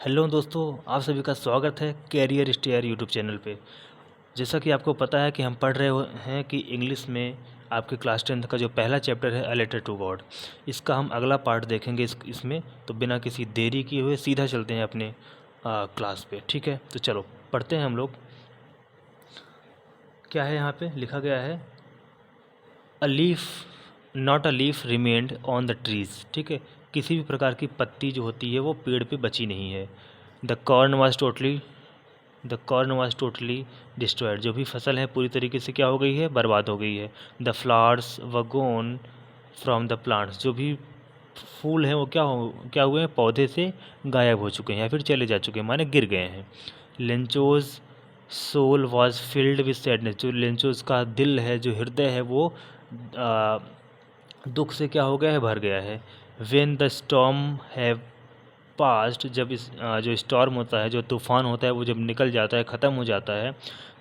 Hello दोस्तों, आप सभी का स्वागत है कैरियर स्टेयर यूट्यूब चैनल पे। जैसा कि आपको पता है कि हम पढ़ रहे हैं कि इंग्लिश में आपके क्लास 10th का जो पहला चैप्टर है अ लेटर टू गॉड, इसका हम अगला पार्ट देखेंगे इसमें। तो बिना किसी देरी किए हुए सीधा चलते हैं अपने क्लास पे। ठीक है, तो चलो पढ़ते हैं हम लोग। क्या है यहाँ पे लिखा गया है, a leaf not a leaf remained on the trees. ठीक है, किसी भी प्रकार की पत्ती जो होती है वो पेड़ पे बची नहीं है। The corn was totally destroyed. जो भी फसल है पूरी तरीके से क्या हो गई है, बर्बाद हो गई है। द फ्लावर्स व गोन फ्रॉम द प्लांट्स। जो भी फूल हैं वो क्या हुए हैं, पौधे से गायब हो चुके हैं या फिर चले जा चुके हैं, माने गिर गए हैं। Lencho's soul was filled with sadness. जो लेंचोज का दिल है, जो हृदय है, वो आ, दुख से क्या हो गया है, भर गया है। When the storm have past. जब जो स्टॉर्म होता है, जो तूफ़ान होता है, वो जब निकल जाता है, ख़त्म हो जाता है।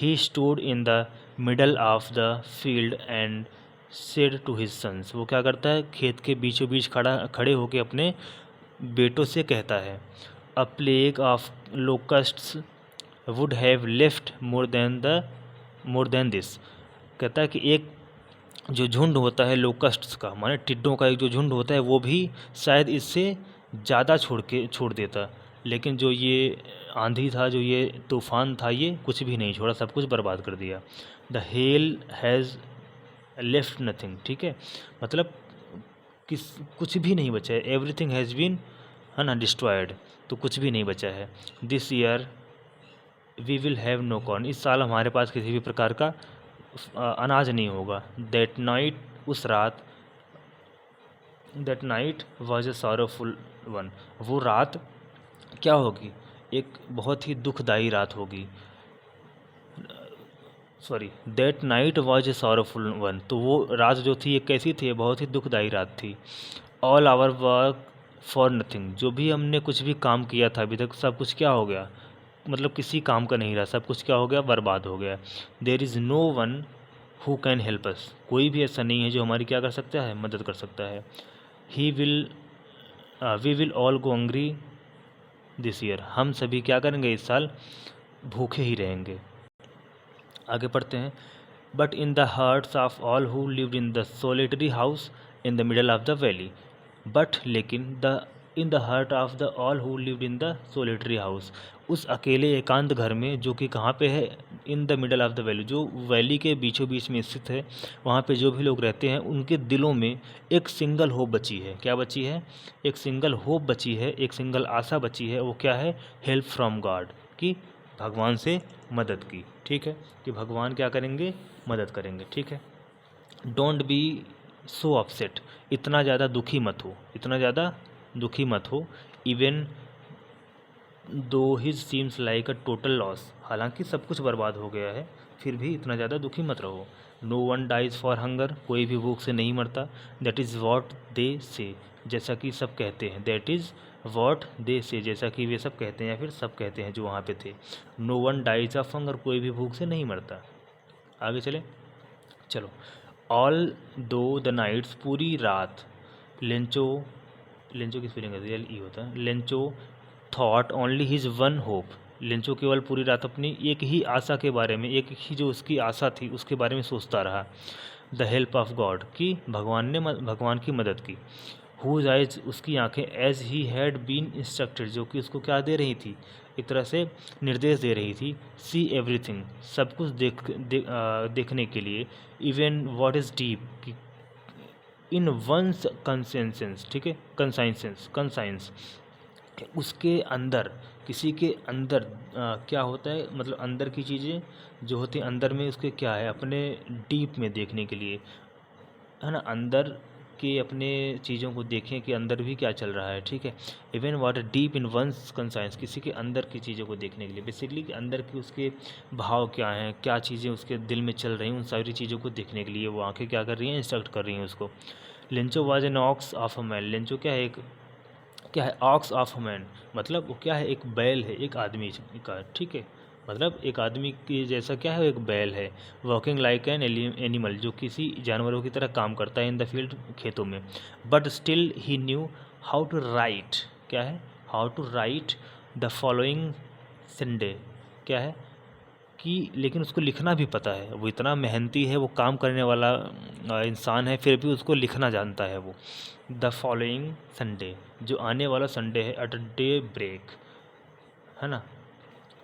He stood in the middle of the field and said to his sons. वो क्या करता है, खेत के बीचों बीच खड़े होकर अपने बेटों से कहता है, a plague of locusts would have left more than this. कहता है कि एक जो झुंड होता है लोकस्ट्स का, माने टिड्डों का एक जो झुंड होता है, वो भी शायद इससे ज़्यादा छोड़ देता। लेकिन जो ये आंधी था, जो ये तूफ़ान था, ये कुछ भी नहीं छोड़ा, सब कुछ बर्बाद कर दिया। The hell has left nothing. ठीक है, मतलब कुछ भी नहीं बचा है। एवरीथिंग हैज़ बीन, है ना, डिस्ट्रॉयड। तो कुछ भी नहीं बचा है। This year we will have no corn. इस साल हमारे पास किसी भी प्रकार का अनाज नहीं होगा। That night was a sorrowful one. वो रात क्या होगी, एक बहुत ही दुखदाई रात होगी। That night was a sorrowful one. तो वो रात जो थी, ये कैसी थी, बहुत ही दुखदाई रात थी। All our work for nothing. जो भी हमने कुछ भी काम किया था अभी तक, सब कुछ क्या हो गया, मतलब किसी काम का नहीं रहा, सब कुछ क्या हो गया, बर्बाद हो गया। There is no one who can help us. कोई भी ऐसा नहीं है जो हमारी क्या कर सकता है, मदद कर सकता है। He will we will all go hungry this year. हम सभी क्या करेंगे, इस साल भूखे ही रहेंगे। आगे पढ़ते हैं। But in the hearts of all who lived in the solitary house in the middle of the valley. But लेकिन the in the heart of the all who lived in the solitary house. उस अकेले एकांत घर में, जो कि कहाँ पे है, इन the middle of the valley, जो वैली के बीचों बीच में स्थित है, वहाँ पे जो भी लोग रहते हैं, उनके दिलों में एक सिंगल होप बची है। क्या बची है, एक सिंगल होप बची है, एक सिंगल आशा बची है। वो क्या है, हेल्प फ्रॉम गॉड, कि भगवान से मदद की। ठीक है, कि भगवान क्या करेंगे, मदद करेंगे। ठीक है, डोंट बी सो अपसेट। इतना ज़्यादा दुखी मत हो, इतना ज़्यादा दुखी मत हो। Even though his seems like a total loss. हालांकि सब कुछ बर्बाद हो गया है, फिर भी इतना ज़्यादा दुखी मत रहो। No one dies for hunger. कोई भी भूख से नहीं मरता। दैट इज़ वॉट दे से। जैसा कि सब कहते हैं, दैट इज़ वॉट दे से, जैसा कि वे सब कहते हैं या फिर सब कहते हैं जो वहाँ पे थे। No one dies of hunger. कोई भी भूख से नहीं मरता। आगे चले, चलो। ऑल दो द नाइट्स। पूरी रात। लेंचो लेंचो की स्पेलिंग रियल ई होता है। Lencho thought only his one hope. Lencho केवल पूरी रात अपनी एक ही आशा के बारे में, एक ही जो उसकी आशा थी उसके बारे में सोचता रहा। द हेल्प ऑफ गॉड, कि भगवान की मदद की। हुज आइज, उसकी आंखें, as he had been instructed, जो कि उसको क्या दे रही थी, एक तरह से निर्देश दे रही थी। सी एवरीथिंग, सब कुछ देखने के लिए। इवन व्हाट इज़ डीप, कि इन वंस कंसेंसेंस। ठीक है, कंसाइंस, उसके अंदर, किसी के अंदर क्या होता है, मतलब अंदर की चीज़ें जो होती हैं अंदर में, उसके क्या है, अपने डीप में देखने के लिए, है ना, अंदर के अपने चीज़ों को देखें कि अंदर भी क्या चल रहा है। ठीक है, even what deep in one's conscience, किसी के अंदर की चीज़ों को देखने के लिए, बेसिकली कि अंदर की उसके भाव क्या हैं, क्या चीज़ें उसके दिल में चल रही हैं, उन सारी चीज़ों को देखने के लिए वो आंखें क्या कर रही हैं, इंस्ट्रक्ट कर रही हैं उसको। Lencho was an ox of a man. Lencho क्या है, ऑक्स ऑफ अ मैन, मतलब वो क्या है, एक बैल है, एक आदमी का। ठीक है, मतलब एक आदमी की जैसा क्या है, एक बैल है। वॉकिंग लाइक एन एनिमल, जो किसी जानवरों की तरह काम करता है इन द फील्ड, खेतों में। But still he knew how to write, क्या है, how to write the following Sunday. क्या है कि लेकिन उसको लिखना भी पता है, वो इतना मेहनती है, वो काम करने वाला इंसान है, फिर भी उसको लिखना जानता है वो। द फॉलोइंग संडे, जो आने वाला संडे है, एट डे ब्रेक, है ना,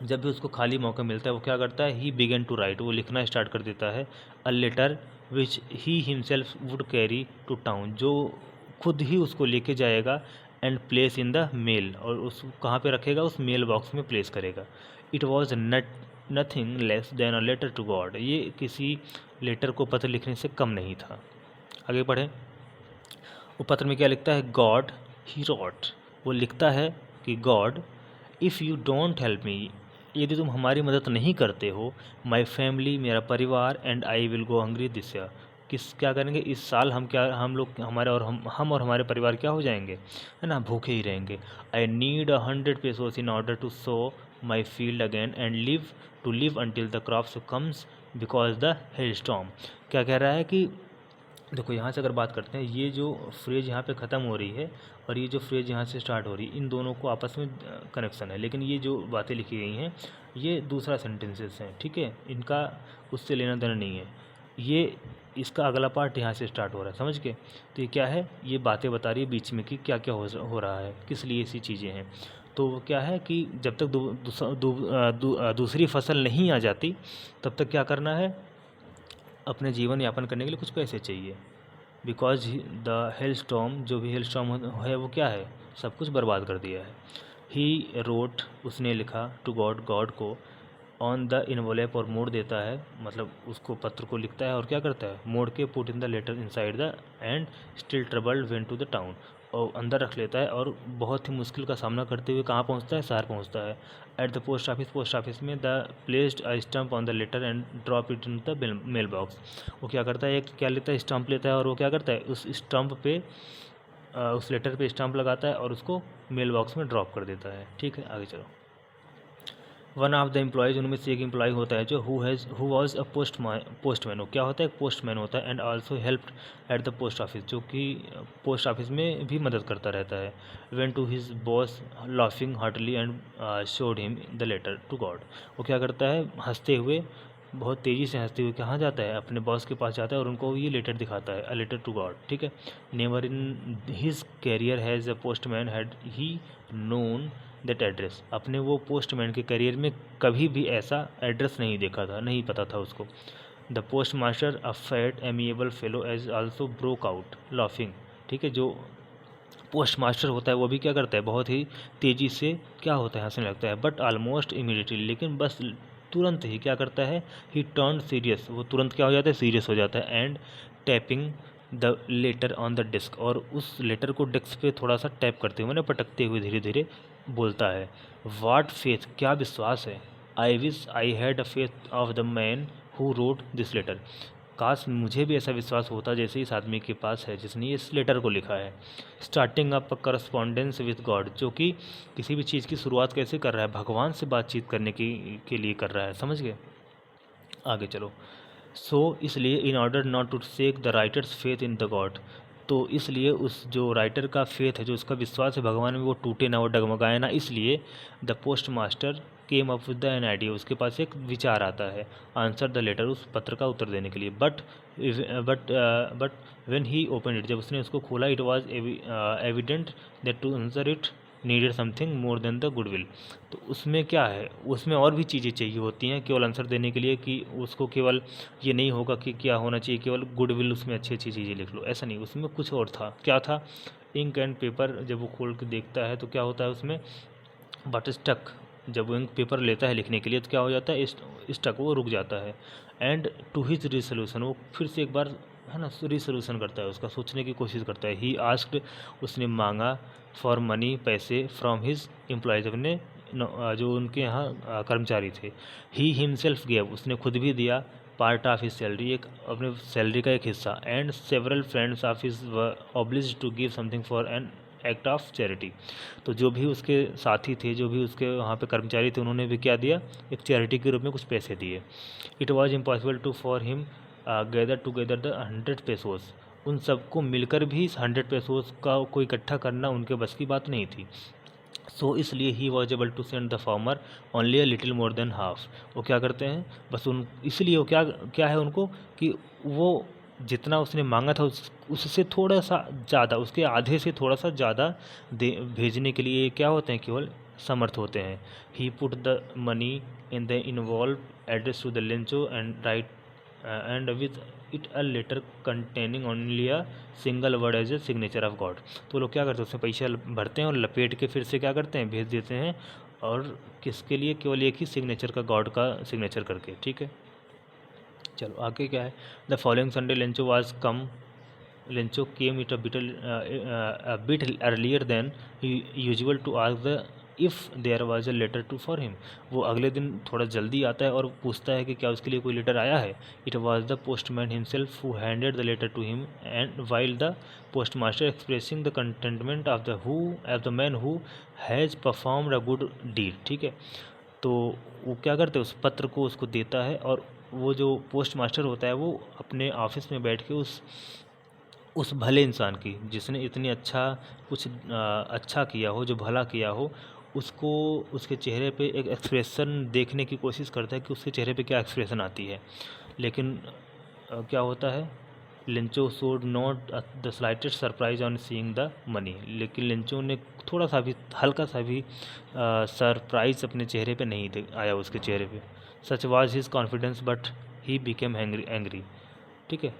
जब भी उसको खाली मौका मिलता है वो क्या करता है, ही बिगन टू राइट, वो लिखना स्टार्ट कर देता है, a letter which he himself would carry to town, जो खुद ही उसको लेके जाएगा, and place in the mail, और उस कहाँ पे रखेगा, उस मेल बॉक्स में प्लेस करेगा। It was nothing less than a letter to God, ये किसी लेटर को पत्र लिखने से कम नहीं था। आगे बढ़ें। वो पत्र में क्या लिखता है, गॉड ही रॉट, वो लिखता है कि God, if you don't help me, यदि तुम हमारी मदद नहीं करते हो, माई फैमिली, मेरा परिवार, and I will go hungry this year, क्या करेंगे इस साल, हम लोग हमारे और हम और हमारे परिवार क्या हो जाएंगे, है ना, भूखे ही रहेंगे। I need 100 pesos in order to sow my field again and live until the crops comes because the hail storm. क्या कह रहा है कि देखो यहाँ से अगर बात करते हैं, ये जो फ्रेज यहाँ पे ख़त्म हो रही है और ये जो फ्रेज यहाँ से स्टार्ट हो रही है, इन दोनों को आपस में कनेक्शन है, लेकिन ये जो बातें लिखी गई हैं ये दूसरा सेंटेंसेस हैं, ठीक है, इनका उससे लेना देना नहीं है। ये इसका अगला पार्ट यहाँ से स्टार्ट हो रहा है, समझ के। तो ये क्या है, ये बातें बता रही है बीच में कि क्या क्या हो रहा है, किस लिए ऐसी चीज़ें हैं। तो वो क्या है कि जब तक दूसरी फसल नहीं आ जाती तब तक क्या करना है, अपने जीवन यापन करने के लिए कुछ पैसे चाहिए। बिकॉज द हेल स्टॉर्म, जो भी हेल स्टॉर्म है वो क्या है, सब कुछ बर्बाद कर दिया है। ही रोट, उसने लिखा, टू गॉड, गॉड को, ऑन द इन्वोलेप, और मोड़ देता है, मतलब उसको पत्र को लिखता है और क्या करता है, मोड़ के put in the letter inside the, and still troubled went to the town, और अंदर रख लेता है और बहुत ही मुश्किल का सामना करते हुए कहाँ पहुँचता है, शहर पहुँचता है। एट द पोस्ट ऑफिस में the placed a stamp on the letter and drop it in the mail box. वो क्या करता है, एक क्या लेता है, स्टम्प लेता है, और वो क्या करता है, उस स्टम्प पे उस लेटर पे स्टम्प लगाता है और उसको मेल बॉक्स में ड्रॉप कर देता है। ठीक है, आगे चलो। वन ऑफ द एम्प्लॉयज़, उनमें से एक एम्प्लॉय होता है जो हु वॉज अ पोस्टमैन, वो क्या होता है, पोस्टमैन होता है, and also helped eight the post office, जो कि पोस्ट ऑफिस में भी मदद करता रहता है। Went to his boss laughing heartily and showed him the letter to God, वो क्या करता है, हंसते हुए, बहुत तेज़ी से हंसते हुए कहाँ जाता है, अपने बॉस के पास जाता है और उनको ये लेटर दिखाता है, अ लेटर टू गॉड। ठीक है। Never in his career has a postman had he known that address, अपने वो पोस्टमैन के करियर में कभी भी ऐसा एड्रेस नहीं देखा था, नहीं पता था उसको। The post master, a fat amiable fellow, as also broke out laughing. ठीक है, जो पोस्ट मास्टर होता है वो भी क्या करता है, बहुत ही तेज़ी से क्या होता है, हंसने लगता है, बट ऑलमोस्ट इमीडिएटली, लेकिन बस तुरंत ही क्या करता है, ही टर्न सीरियस, वो तुरंत क्या हो जाता है, सीरियस हो जाता है, and tapping the letter on the desk, और उस लेटर को डिस्क पे थोड़ा सा टैप करते हुए, मैंने पटकते हुए धीरे धीरे बोलता है, वाट फेथ, क्या विश्वास है, I wish I had a faith of the man who wrote this letter, काश मुझे भी ऐसा विश्वास होता जैसे इस आदमी के पास है जिसने इस लेटर को लिखा है। Starting up correspondence with God, जो कि किसी भी चीज़ की शुरुआत कैसे कर रहा है, भगवान से बातचीत करने के लिए कर रहा है, समझ गए। आगे चलो। सो इसलिए in order not to shake the writer's faith in the God, तो इसलिए उस जो राइटर का फेथ है, जो उसका विश्वास है भगवान में, वो टूटे ना, वो डगमगाए ना, इसलिए the post master came up with an idea, उसके पास एक विचार आता है, आंसर द लेटर, उस पत्र का उत्तर देने के लिए। But when he open it, जब उसने उसको खोला, it was evident that to answer it needed something more than the goodwill, तो उसमें क्या है, उसमें और भी चीज़ें चाहिए होती हैं केवल आंसर देने के लिए, कि उसको केवल ये नहीं होगा कि क्या होना चाहिए, केवल गुडविल, उसमें अच्छी अच्छी चीज़ें लिख लो, ऐसा नहीं, उसमें कुछ और था। क्या था, इंक एंड पेपर, जब वो खोल के देखता है तो क्या होता है उसमें, बट स्टक, जब वो इंक पेपर लेता है लिखने के लिए तो क्या हो जाता है, स्टक, वो रुक जाता है। एंड टू हिज रिसोल्यूशन, वो फिर से एक बार, है ना, रिसोल्यूशन करता है, उसका सोचने की कोशिश करता है। ही आस्क्ड, उसने मांगा, फॉर मनी, पैसे, फ्रॉम हिज एम्प्लॉयज, अपने जो उनके यहाँ कर्मचारी थे। ही हिमसेल्फ गेव, उसने खुद भी दिया, पार्ट ऑफ हिज सैलरी, एक अपने सैलरी का एक हिस्सा, and several friends of his obliged to give something for an act of charity, तो जो भी उसके साथी थे, जो भी उसके वहाँ पे कर्मचारी थे, उन्होंने भी क्या दिया, एक चैरिटी के रूप में कुछ पैसे दिए। It was impossible to for him gather together the 100 pesos, उन सबको मिलकर भी इस 100 pesos का कोई इकट्ठा करना उनके बस की बात नहीं थी। सो इसलिए he was able to send the farmer only a little more than half. वो क्या करते हैं, बस उन इसलिए वो क्या क्या है उनको कि वो जितना उसने मांगा था उससे थोड़ा सा ज़्यादा, उसके आधे से थोड़ा सा ज़्यादा दे भेजने के लिए क्या होते हैं, केवल समर्थ होते हैं। He put the money in the envelope address to the Lencho and write and with it a letter containing only a single word as a signature of God. तो लोग क्या करते हैं, उसमें पैसे भरते हैं और लपेट के फिर से क्या करते हैं, भेज देते हैं। और किसके लिए, केवल एक ही सिग्नेचर का, गॉड का सिग्नेचर करके। ठीक है, चलो आगे क्या है। The following Sunday Lencho was come Lencho came it a bit earlier than usual to ask the if there was a letter to for him। वो अगले दिन थोड़ा जल्दी आता है और पूछता है कि क्या उसके लिए कोई लेटर आया है। It was the postman himself who handed the letter to him and while the postmaster expressing the contentment of the man who has performed a good deed. ठीक है, तो वो क्या करते हैं, उस पत्र को उसको देता है और वो जो पोस्ट मास्टर होता है वो अपने ऑफिस में बैठ के उस भले इंसान की, जिसने इतनी अच्छा किया हो, जो भला किया हो, उसको उसके चेहरे पे एक एक्सप्रेशन देखने की कोशिश करता है कि उसके चेहरे पे क्या एक्सप्रेशन आती है। लेकिन क्या होता है, लिंचो showed not the slightest surprise on seeing the money. लेकिन लिंचो ने थोड़ा सा भी, हल्का सा भी सरप्राइज अपने चेहरे पे नहीं आया उसके चेहरे पे। Such was his confidence but he became angry. ठीक है,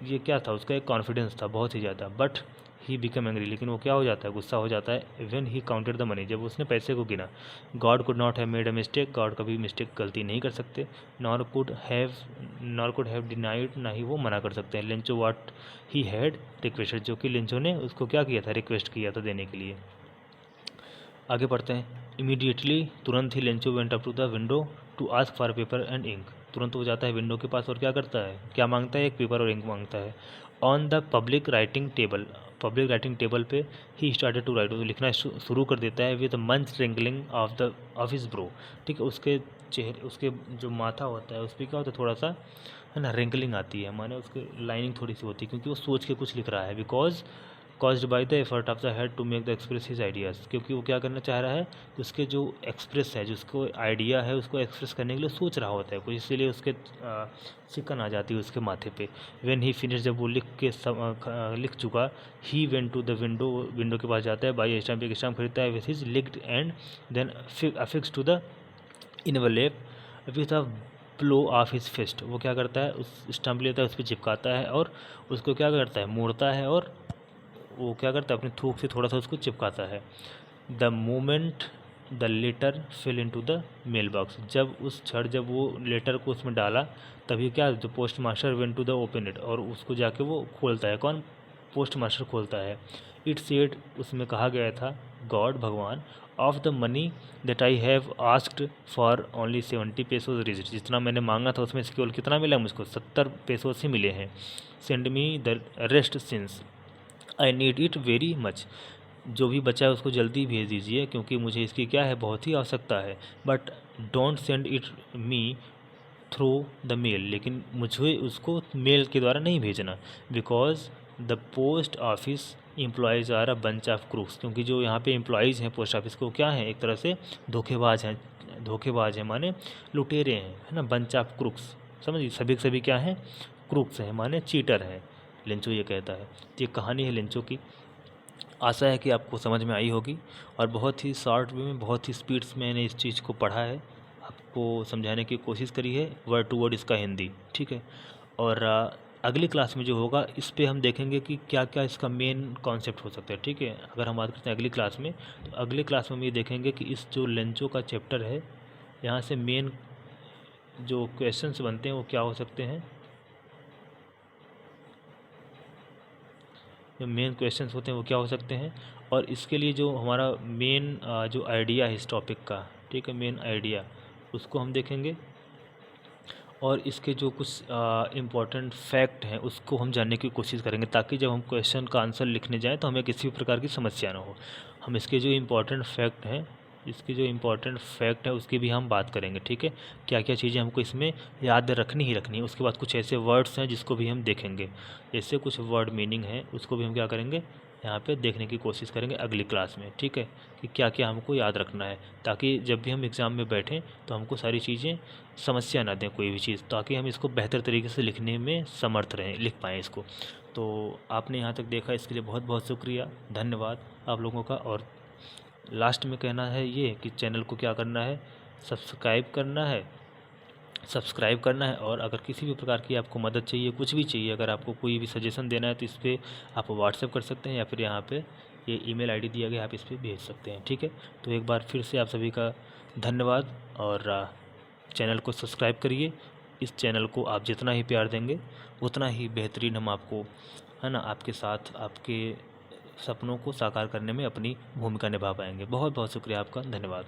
ये क्या था, उसका एक कॉन्फिडेंस था बहुत ही ज़्यादा, बट ही बिकम एंग्री, लेकिन वो क्या हो जाता है, गुस्सा हो जाता है। When he counted the money, जब उसने पैसे को गिना। God could not have made a mistake, God कभी मिस्टेक, गलती नहीं कर सकते। नॉर कुड हैव डिनाइड, ना ही वो मना कर सकते हैं। लिंचो वाट ही हैड रिक्वेस्टेड, जो कि लिंचो ने उसको क्या किया था, रिक्वेस्ट किया था देने के लिए। आगे पढ़ते हैं। इमीडिएटली, तुरंत ही Lencho went up to the window to ask for paper and ink. तुरंत वो जाता है विंडो के पास और क्या करता है, क्या मांगता है, एक पेपर और इंक मांगता है। On the public writing table पे ही स्टार्टेड टू राइट, तो लिखना शुरू कर देता है विद मंच रिंगलिंग ऑफ हिज ब्रो। ठीक है, उसके चेहरे, उसके जो माथा होता है उस पर क्या होता है, थोड़ा सा है ना रिंकलिंग आती है, माने उसकी लाइनिंग थोड़ी सी होती है, क्योंकि वो सोच के कुछ लिख रहा है। Because caused by the effort of the head to make the express his ideas, क्योंकि वो क्या करना चाह रहा है, उसके जो एक्सप्रेस है, जिसको आइडिया है उसको एक्सप्रेस करने के लिए सोच रहा होता है कुछ, इसीलिए उसके चिकन आ जाती है उसके माथे पे। व्हेन ही फिनिश, जब वो लिख चुका, he went to the window के पास जाता है, बाई स्टैम्प, एक स्टैम्प खरीदता है with his licked and then affix to the envelope with a blow of his fist. वो क्या करता है, उस स्टैम्प लेता है, उस पर चिपकाता है और उसको क्या करता है, मोड़ता है और वो क्या करता है, अपनी थूक से थोड़ा सा उसको चिपकाता है। The moment the letter fill in to the mail box, जब उस क्षण जब वो लेटर को उसमें डाला, तभी क्या, जो post master went to the open it, और उसको जाके वो खोलता है। कौन, पोस्ट मास्टर खोलता है। इट सेड, उसमें कहा गया था, गॉड, भगवान, of the money that I have asked for only 70 pesos reached, जितना मैंने मांगा था उसमें से केवल कितना मिला मुझको, 70 पेसोज ही मिले हैं। Send me the rest since I need it very much, जो भी बचा है उसको जल्दी भेज दीजिए, क्योंकि मुझे इसकी क्या है, बहुत ही आवश्यकता है। But don't send it me through the mail, लेकिन मुझे उसको मेल के द्वारा नहीं भेजना। Because the post office employees are a bunch of crooks, क्योंकि जो यहाँ पे एम्प्लॉयज़ हैं पोस्ट ऑफिस को, क्या हैं, एक तरह से धोखेबाज हैं माने लुटेरे हैं, है ना, बंच ऑफ क्रूक्स। समझिए, सभी के सभी क्या हैं, क्रूक्स हैं, माने चीटर हैं। लिंचो ये कहता है। ये कहानी है लिंचो की। आशा है कि आपको समझ में आई होगी, और बहुत ही शॉर्ट वे में, बहुत ही स्पीड्स में मैंने इस चीज़ को पढ़ा है, आपको समझाने की कोशिश करी है, वर्ड टू वर्ड इसका हिंदी। ठीक है, और अगली क्लास में जो होगा इस पे हम देखेंगे कि क्या क्या इसका मेन कॉन्सेप्ट हो सकता है। ठीक है, अगर हम बात करते हैं अगली क्लास में, तो अगली क्लास में हम ये देखेंगे कि इस जो लेंचो का चैप्टर है, यहाँ से मेन जो क्वेश्चंस बनते हैं वो क्या हो सकते हैं, जो मेन क्वेश्चंस होते हैं वो क्या हो सकते हैं, और इसके लिए जो हमारा मेन जो आइडिया है इस टॉपिक का, ठीक है, मेन आइडिया, उसको हम देखेंगे, और इसके जो कुछ इम्पॉर्टेंट फैक्ट हैं उसको हम जानने की कोशिश करेंगे, ताकि जब हम क्वेश्चन का आंसर लिखने जाएं तो हमें किसी भी प्रकार की समस्या ना हो। हम इसके जो इम्पॉर्टेंट फैक्ट हैं, उसकी भी हम बात करेंगे। ठीक है, क्या क्या चीज़ें हमको इसमें याद रखनी ही रखनी है। उसके बाद कुछ ऐसे वर्ड्स हैं जिसको भी हम देखेंगे, जैसे कुछ वर्ड मीनिंग है उसको भी हम क्या करेंगे, यहाँ पे देखने की कोशिश करेंगे अगली क्लास में, ठीक है, कि क्या क्या हमको याद रखना है, ताकि जब भी हम एग्ज़ाम में बैठें तो हमको सारी चीज़ें समस्या ना दें कोई भी चीज़, ताकि हम इसको बेहतर तरीके से लिखने में समर्थ रहें, लिख पाएँ इसको। तो आपने यहाँ तक देखा, इसके लिए बहुत बहुत शुक्रिया, धन्यवाद आप लोगों का। और लास्ट में कहना है ये कि चैनल को क्या करना है, सब्सक्राइब करना है। और अगर किसी भी प्रकार की आपको मदद चाहिए, कुछ भी चाहिए, अगर आपको कोई भी सजेशन देना है तो इस पर आप व्हाट्सएप कर सकते हैं, या फिर यहाँ पे ये ईमेल आईडी दिया गया, आप इस पर भेज सकते हैं, ठीक है। तो एक बार फिर से आप सभी का धन्यवाद, और चैनल को सब्सक्राइब करिए। इस चैनल को आप जितना ही प्यार देंगे उतना ही बेहतरीन हम आपको, है ना, आपके साथ आपके सपनों को साकार करने में अपनी भूमिका निभा पाएंगे। बहुत बहुत शुक्रिया आपका, धन्यवाद।